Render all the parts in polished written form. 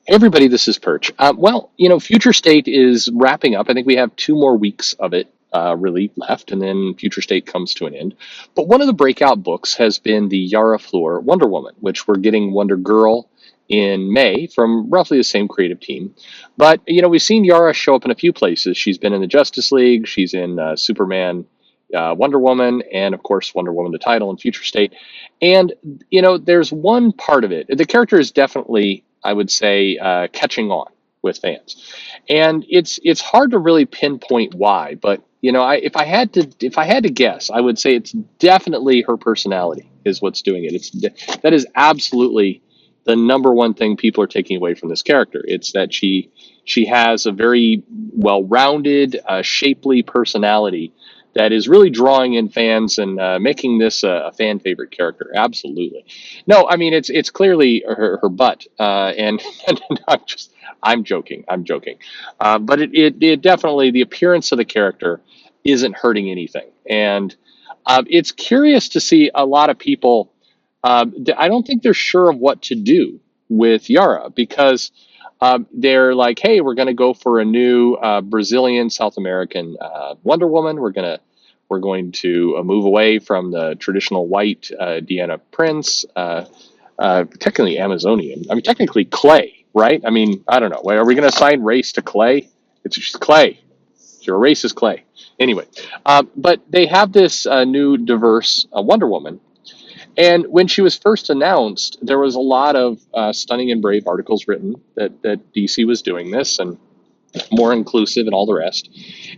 Hey everybody, this is Perch. Future State is wrapping up. I think we have 2 more weeks of it really left, and then Future State comes to an end. But one of the breakout books has been the Yara Flor Wonder Woman, which we're getting Wonder Girl in May from roughly the same creative team. But, we've seen Yara show up in a few places. She's been in the Justice League, she's in Superman, Wonder Woman, and of course, Wonder Woman, the title in Future State. And, there's one part of it. The character is definitely, I would say, catching on with fans, and it's hard to really pinpoint why. But if I had to guess, I would say it's definitely her personality is what's doing it. That is absolutely the number one thing people are taking away from this character. It's that she has a very well-rounded, shapely personality that is really drawing in fans and making this a fan favorite character. Absolutely. No, I mean it's clearly her butt, and I'm joking. I'm joking. But it definitely, the appearance of the character isn't hurting anything, and it's curious to see a lot of people. I don't think they're sure of what to do with Yara because they're like, hey, we're going to go for a new Brazilian South American Wonder Woman. We're going to move away from the traditional white Diana Prince, technically Amazonian. I mean, technically clay, right? I mean, I don't know. Are we going to assign race to clay? It's just clay. Your race is clay. Anyway, but they have this new diverse Wonder Woman. And when she was first announced, there was a lot of stunning and brave articles written that DC was doing this and more inclusive and all the rest.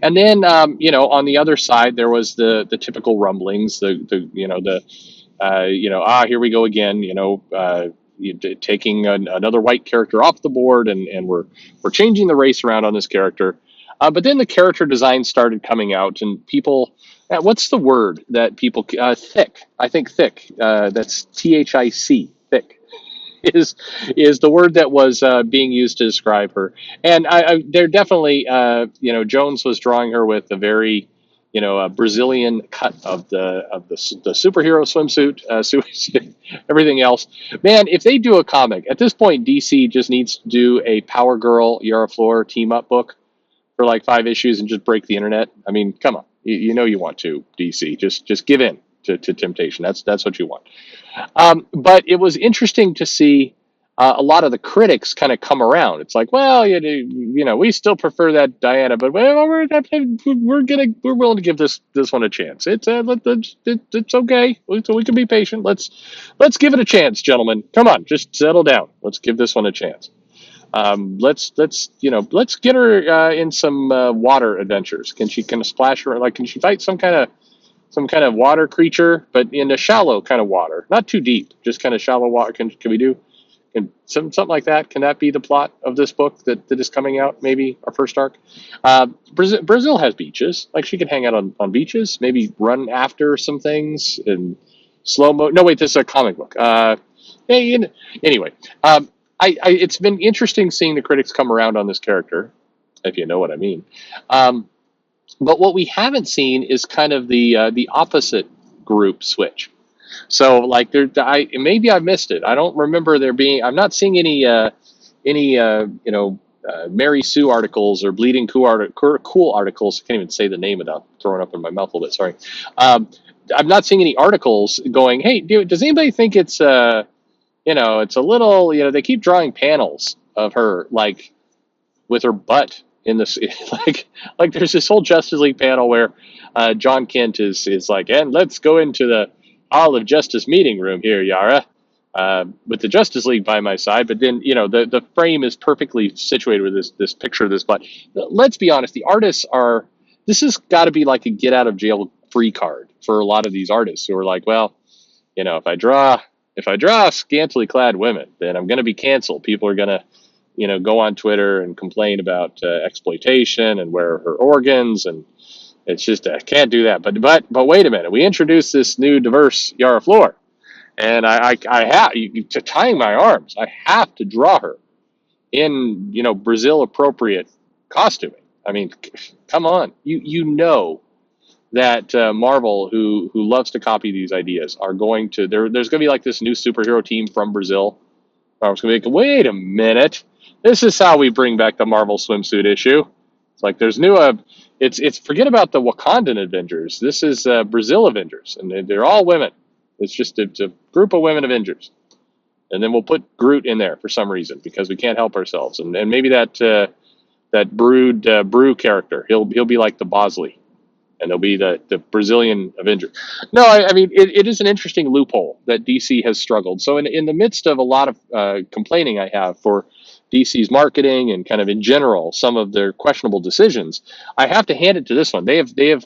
And then, on the other side, there was the typical rumblings, here we go again, taking another white character off the board, and we're changing the race around on this character. But then the character design started coming out, and people, what's the word that people, thick? I think thick. That's THIC, thick is the word that was being used to describe her. And they're definitely, Jones was drawing her with a very, a Brazilian cut of the superhero swimsuit, everything else. Man, if they do a comic at this point, DC just needs to do a Power Girl Yara Flor team up book for like 5 issues and just break the internet. I mean, come on, you want to, DC, just give in to temptation. That's what you want. But it was interesting to see a lot of the critics kind of come around. It's like, well, we still prefer that Diana, but we're willing to give this one a chance. It's okay. So we can be patient. Let's give it a chance, gentlemen. Come on, just settle down. Let's give this one a chance. Let's get her in some water adventures. Can she kind of splash her? Like, can she fight some kind of water creature, but in a shallow kind of water, not too deep, just kind of shallow water? Can we do something like that? Can that be the plot of this book that is coming out? Maybe our first arc. Brazil has beaches. Like, she can hang out on beaches, maybe run after some things in slow mo. No, wait, this is a comic book. Anyway, it's been interesting seeing the critics come around on this character, if you know what I mean. But what we haven't seen is kind of the opposite group switch. So, like, maybe I missed it. I don't remember there being. I'm not seeing any Mary Sue articles or Bleeding Cool articles. I can't even say the name without throwing up in my mouth a little bit. Sorry. I'm not seeing any articles going, hey, does anybody think it's it's a little, they keep drawing panels of her, like, with her butt in this, like there's this whole Justice League panel where John Kent is like, and let's go into the Hall of Justice meeting room here, Yara, with the Justice League by my side. But then, the frame is perfectly situated with this picture of this butt. Let's be honest, the artists this has got to be like a get out of jail free card for a lot of these artists who are like, well, if I draw scantily clad women, then I'm going to be canceled. People are going to, go on Twitter and complain about exploitation and where her organs, and it's just I can't do that. But wait a minute, we introduced this new diverse Yara Flor, and I have to tying my arms. I have to draw her in Brazil appropriate costuming. I mean, come on, that Marvel, who loves to copy these ideas, are going to there's going to be like this new superhero team from Brazil. I was going to be like, wait a minute, This is how we bring back the Marvel swimsuit issue. It's like there's new. It's forget about the Wakandan Avengers. This is Brazil Avengers, and they're all women. It's just it's a group of women Avengers, and then we'll put Groot in there for some reason because we can't help ourselves, and maybe that Brew character. He'll be like the Bosley, and they'll be the Brazilian Avenger. No, I mean it is an interesting loophole that DC has struggled. So in the midst of a lot of complaining I have for DC's marketing and kind of in general some of their questionable decisions, I have to hand it to this one. They have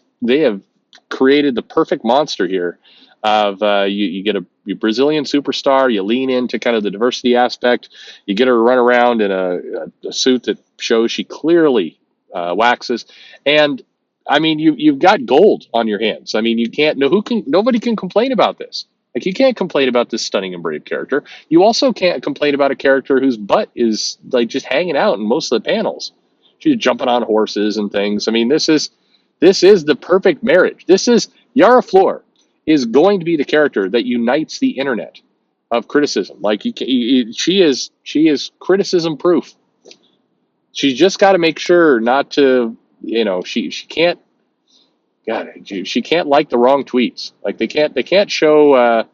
created the perfect monster here. Of you get a Brazilian superstar, you lean into kind of the diversity aspect, you get her to run around in a suit that shows she clearly waxes, and I mean, you've got gold on your hands. I mean, you can't no who can nobody can complain about this. Like you can't complain about this stunning and brave character. You also can't complain about a character whose butt is like just hanging out in most of the panels. She's jumping on horses and things. I mean, this is the perfect marriage. This is Yara Flor is going to be the character that unites the internet of criticism. Like she is criticism proof. She's just got to make sure not to, she can't, God, she can't like the wrong tweets. Like they can't show,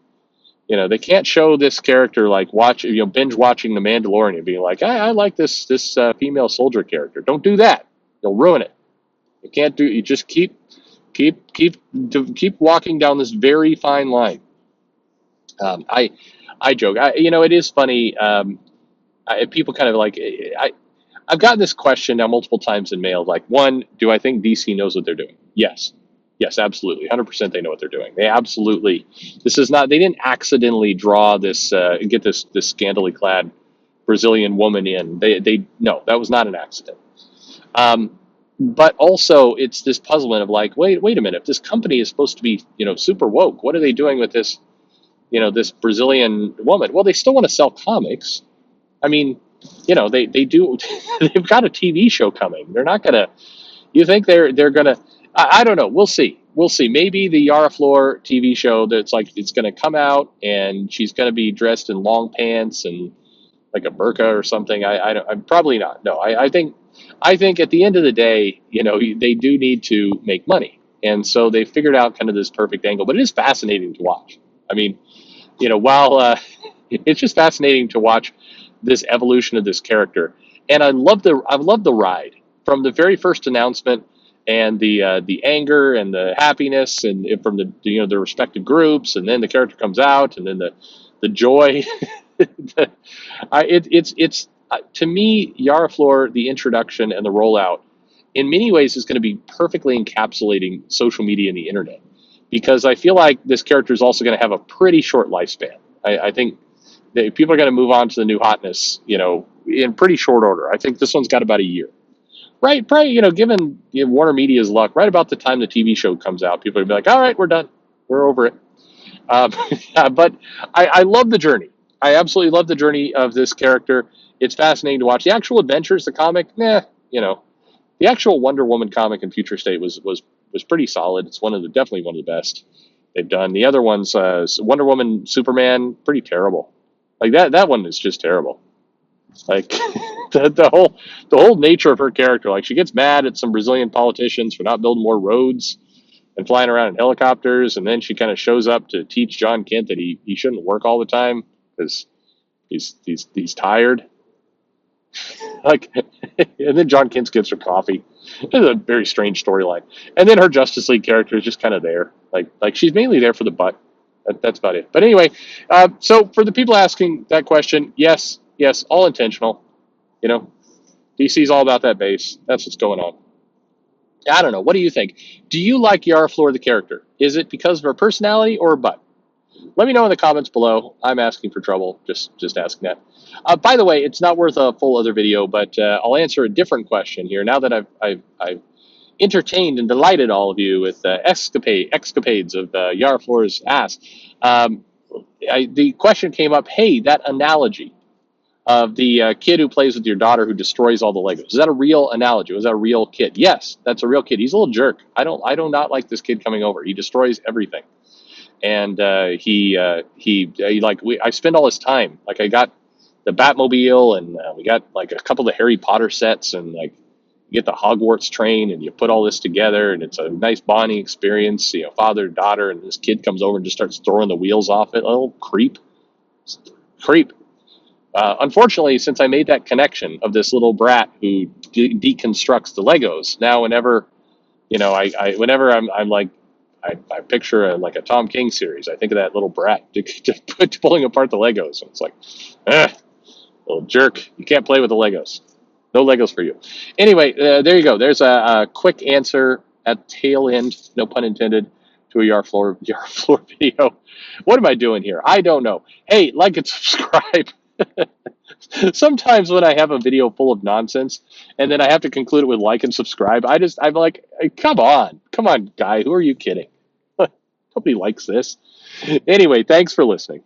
they can't show this character like binge watching The Mandalorian and being like, I like this female soldier character. Don't do that. You'll ruin it. You can't do. You just keep walking down this very fine line. I joke. It is funny. People kind of like I've gotten this question now multiple times in mail. Like, one, do I think DC knows what they're doing? Yes. Yes, absolutely. 100% they know what they're doing. They absolutely, this is not, they didn't accidentally draw this, get this scantily clad Brazilian woman in. No, that was not an accident. But also it's this puzzlement of like, wait a minute, if this company is supposed to be, super woke, what are they doing with this Brazilian woman? Well, they still want to sell comics. I mean, they do. They've got a TV show coming. They're not gonna. You think they're gonna? I don't know. We'll see. We'll see. Maybe the Yara Flor TV show that's like it's gonna come out and she's gonna be dressed in long pants and like a burqa or something. I'm probably not. No. I think at the end of the day, they do need to make money, and so they figured out kind of this perfect angle. But it is fascinating to watch. I mean, while it's just fascinating to watch this evolution of this character, and I love the ride from the very first announcement and the anger and the happiness and from the respective groups, and then the character comes out, and then the joy. It's to me, Yara Flor, the introduction and the rollout, in many ways, is going to be perfectly encapsulating social media and the internet, because I feel like this character is also going to have a pretty short lifespan. I think people are going to move on to the new hotness, in pretty short order. I think this one's got about a year. Right, probably, given Warner Media's luck, right about the time the TV show comes out, people are going to be like, all right, we're done. We're over it. Um, but I love the journey. I absolutely love the journey of this character. It's fascinating to watch. The actual adventures, the comic, the actual Wonder Woman comic in Future State was pretty solid. It's definitely one of the best they've done. The other ones, Wonder Woman, Superman, pretty terrible. Like that one is just terrible. Like the whole nature of her character. Like she gets mad at some Brazilian politicians for not building more roads and flying around in helicopters, and then she kind of shows up to teach John Kent that he shouldn't work all the time because he's tired. Like, and then John Kent gets her coffee. It's a very strange storyline. And then her Justice League character is just kind of there. Like she's mainly there for the butt. That's about it. But anyway, so for the people asking that question, yes, all intentional. DC's all about that base. That's what's going on. I don't know. What do you think? Do you like Yara Flor, the character? Is it because of her personality or her butt? Let me know in the comments below. I'm asking for trouble. Just asking that. By the way, it's not worth a full other video, but I'll answer a different question here. Now that I've entertained and delighted all of you with escapades of Yara Flor's ass, the question came up. Hey, that analogy of the kid who plays with your daughter who destroys all the Legos. Is that a real analogy? Was that a real kid? Yes, that's a real kid. He's a little jerk. I do not like this kid coming over. He destroys everything. And I spend all his time. Like I got the Batmobile, and we got like a couple of Harry Potter sets, and like you get the Hogwarts train, and you put all this together, and it's a nice bonding experience. Father daughter, and this kid comes over and just starts throwing the wheels off it. Oh, creep, creep. Unfortunately, since I made that connection of this little brat who deconstructs the Legos, now whenever whenever I'm like, I picture like a Tom King series. I think of that little brat just pulling apart the Legos, and it's like, eh, little jerk, you can't play with the Legos. No Legos for you. Anyway, there you go. There's a quick answer at tail end, no pun intended, to a Yara Flor video. What am I doing here? I don't know. Hey, like and subscribe. Sometimes when I have a video full of nonsense and then I have to conclude it with like and subscribe, I'm like, hey, come on, guy, who are you kidding? Nobody likes this. Anyway, thanks for listening.